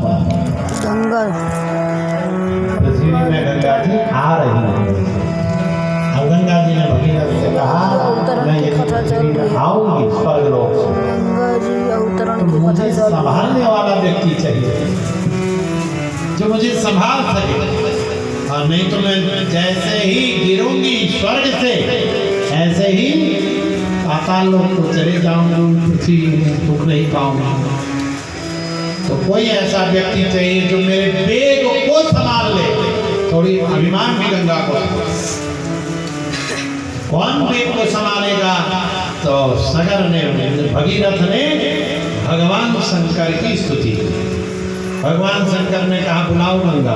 गंगा पृथ्वी में गंगा जी आ रही है। अब गंगा जी ने भगीरथ से कहा मैं ये पृथ्वी में आऊंगी स्वर्गलोक से, गंगा जी अवतरण तो की मुझे कथा चल संभालने वाला व्यक्ति चाहिए जो मुझे संभाल सके, और नहीं तो मैं जैसे ही गिरूंगी स्वर्ग से ऐसे ही पाताल लोक को चले जाऊंगी, पृथ्वी में रुक नहीं पाऊंगी। तो कोई ऐसा व्यक्ति चाहिए जो मेरे वेग को संभाल ले। थोड़ी अभिमान भी गंगा को, कौन वेग को संभालेगा? तो सगर ने, भगीरथ ने भगवान शंकर की स्तुति। भगवान शंकर ने कहा बुलाओ गंगा,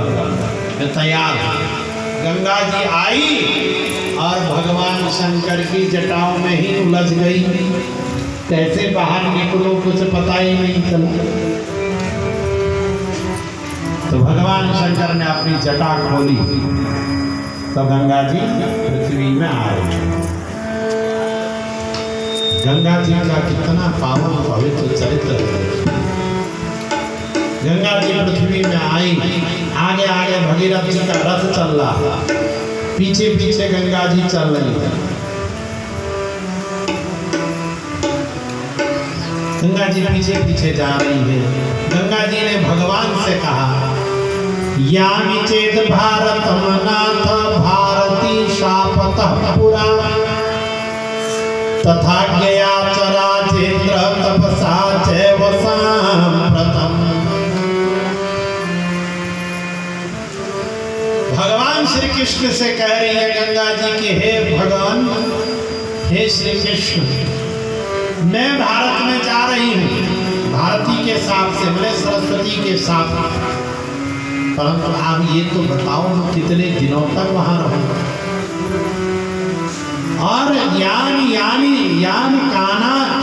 मैं तैयार हूं। गंगा जी आई और भगवान शंकर की जटाओं में ही उलझ गई। कैसे बाहर निकलो कुछ पता ही नहीं चला। तो भगवान शंकर ने अपनी जटा खोली तो गंगा जी पृथ्वी में आ रही। गंगा जी का कितना पावन पवित्र चरित्र है। गंगा जी पृथ्वी में आई, आगे आगे भगीरथ जी का रथ चल रहा, पीछे पीछे गंगा जी चल रही है। गंगा जी पीछे पीछे जा रही है। गंगा जी ने भगवान से कहा यामी चेत भारतम नाथ भारती शापतः पुरा तथा ज्ञया चराचेन्द्र तपसा चैव साम्प्रतम्। भगवान श्री कृष्ण से कह रही है गंगा जी कि हे भगवान, हे श्री कृष्ण, मैं भारत में जा रही हूँ भारती के साथ से, मैं सरस्वती के साथ, परंतु आप ये तो बताओ मैं कितने दिनों तक वहां रहूंगा। और यानी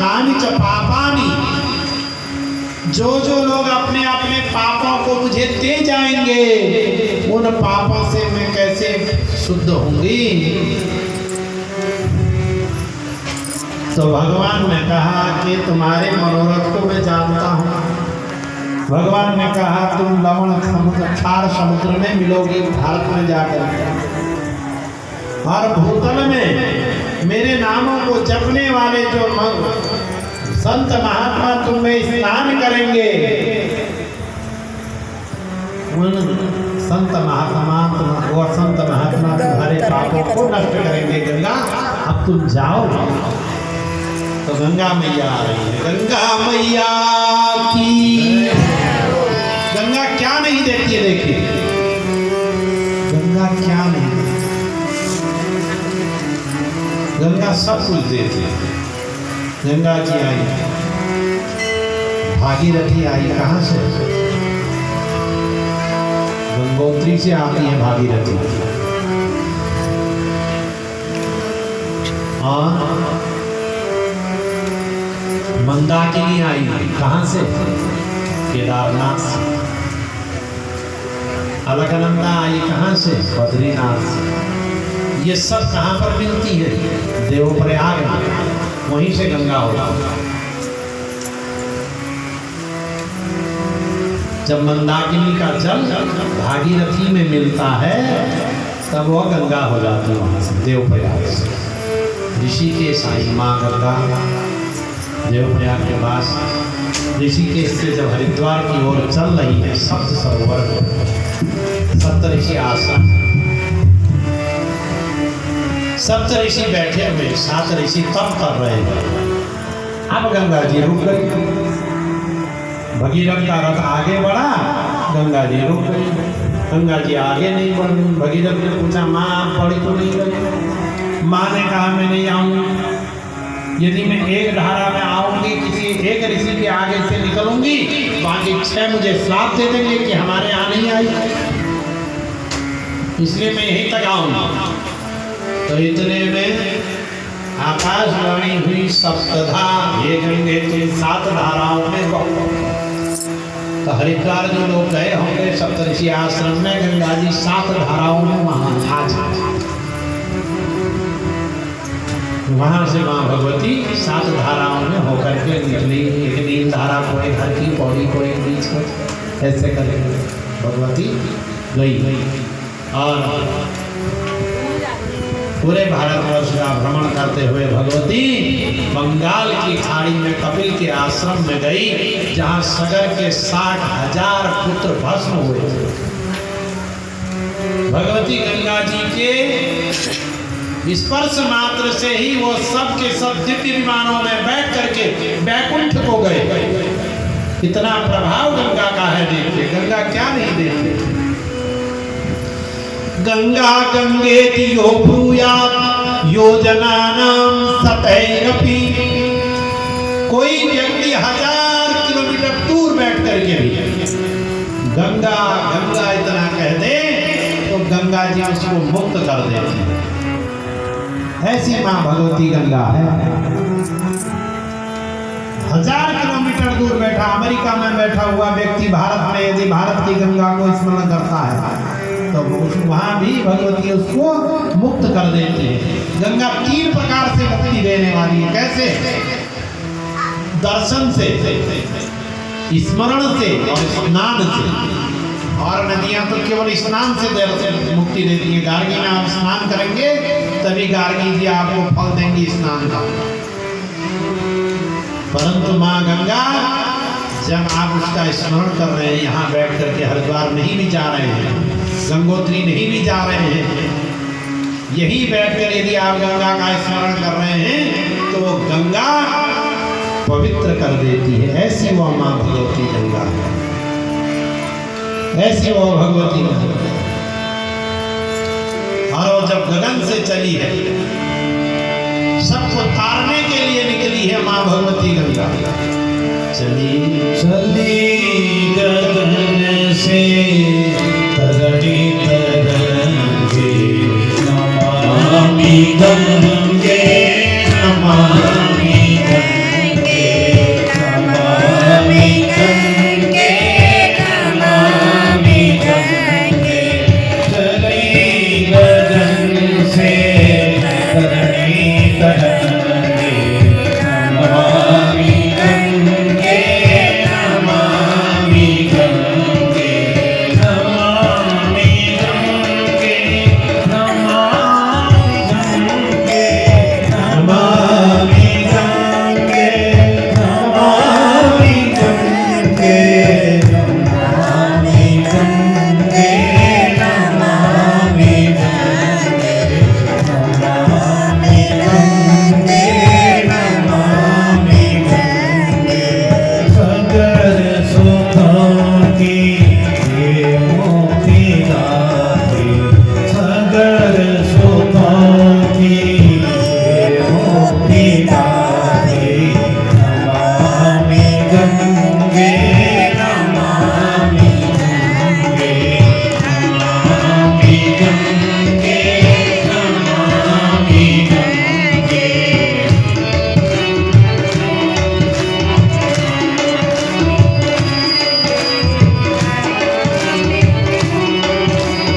कानी च पापानी, जो लोग अपने अपने पापों को मुझे दे जाएंगे उन पापों से मैं कैसे शुद्ध होंगी। तो भगवान ने कहा कि तुम्हारे मनोरथ को मैं जानता हूँ। भगवान ने कहा तुम लवण समुद्र खार समुद्र में मिलोगे भारत में जाकर, और भूतल में मेरे नामों को जपने वाले जो संत महात्मा तुम में स्नान करेंगे, उन संत महात्मा तुम्हारे पापों को नष्ट करेंगे। गंगा अब तुम जाओ। तो गंगा मैया आ रही है। गंगा मैया की, गंगा क्या नहीं देती है, देखिए गंगा क्या नहीं, गंगा सब कुछ देती है। गंगा जी आई, भागीरथी आई, कहाँ से? गंगोत्री से आती है भागीरथी। और मंदाकिनी आई, कहाँ से? केदारनाथ से। अलकनंदा आई, कहाँ से? बद्रीनाथ से। ये सब कहाँ पर मिलती है? देवप्रयाग में, वहीं से गंगा होता है। जब मंदाकिनी का जल भागीरथी में मिलता है तब वह गंगा हो जाती है वहाँ से, देवप्रयाग से। ऋषिकेश आई माँ गंगा, देवप्रयाग के पास। ऋषिकेश से जब हरिद्वार की ओर चल रही है, सप्त सरोवर, सप्तऋषि आश्रम, सप्त ऋषि बैठे हुए, 7 ऋषि तप कर रहे हैं। अब गंगा जी रुक गई। भगीरथ का रथ आगे बढ़ा, गंगा जी रुक गई। गंगा जी आगे नहीं बढ़ी। भगीरथ ने पूछा माँ आप बढ़ी तो नहीं गई? माँ ने कहा मैं नहीं आऊंगी। यदि मैं एक धारा में आऊंगी, किसी एक ऋषि के आगे से निकलूंगी, बाकी 6 मुझे श्राप दे देंगे कि हमारे यहाँ नहीं आई, इसलिए मैं यहीं तक आऊंगा। तो इतने में आकाशवाणी हुई, सप्तधा ये गंगे तुम 7 धाराओं में बहो। तो हरिद्वार जो लोग गए होंगे सप्तऋषि आश्रम में, गंगा जी 7 धाराओं में वहां वहां से माँ भगवती 7 धाराओं में होकर के निकली। एक नील धारा कोई घर की, पौड़ी कोई बीच में, ऐसे करेंगे भगवती गई और पूरे भारतवर्ष का भ्रमण करते हुए भगवती बंगाल की खाड़ी में कपिल के आश्रम में गई, जहां सगर के 60,000 पुत्र भस्म हुए थे। भगवती गंगा जी के स्पर्श मात्र से ही वो सब के सब दिव्य विमानों में बैठ करके बैकुंठ को गए। इतना प्रभाव गंगा का है, देखिए गंगा क्या नहीं देखते। गंगा गंगेति यो ब्रूयात् योजनानां सतैरपि, कोई व्यक्ति 1000 किलोमीटर दूर बैठ करके भी गंगा गंगा इतना कह दे तो गंगा जी उसको मुक्त कर देती है। ऐसी मां भगवती गंगा है। 1000 किलोमीटर दूर बैठा, अमेरिका में बैठा हुआ व्यक्ति भारत में यदि भारत की गंगा को स्मरण करता है तो वहां भी भगवती उसको मुक्त कर देती है। गंगा 3 प्रकार से मुक्ति देने वाली है। कैसे? दर्शन से, स्मरण से और स्नान से। और नदियां तो केवल स्नान से मुक्ति देती है। गार्गी में आप स्नान करेंगे तभी गार्गी जी आपको फल देंगी स्नान का। परंतु माँ गंगा जब आप उसका स्मरण कर रहे हैं, यहाँ बैठ करके हरिद्वार नहीं भी जा रहे हैं, गंगोत्री नहीं भी जा रहे हैं, यही बैठकर यदि आप गंगा का स्मरण कर रहे हैं तो गंगा पवित्र कर देती है। ऐसी वो माँ भगवती गंगा है, ऐसी वो भगवती गंगा। और वो जब गगन से चली है, सबको तारने के लिए निकली है माँ भगवती गंगा। चली चली गगन से तरड़ी तरंगे, नमामि गंगा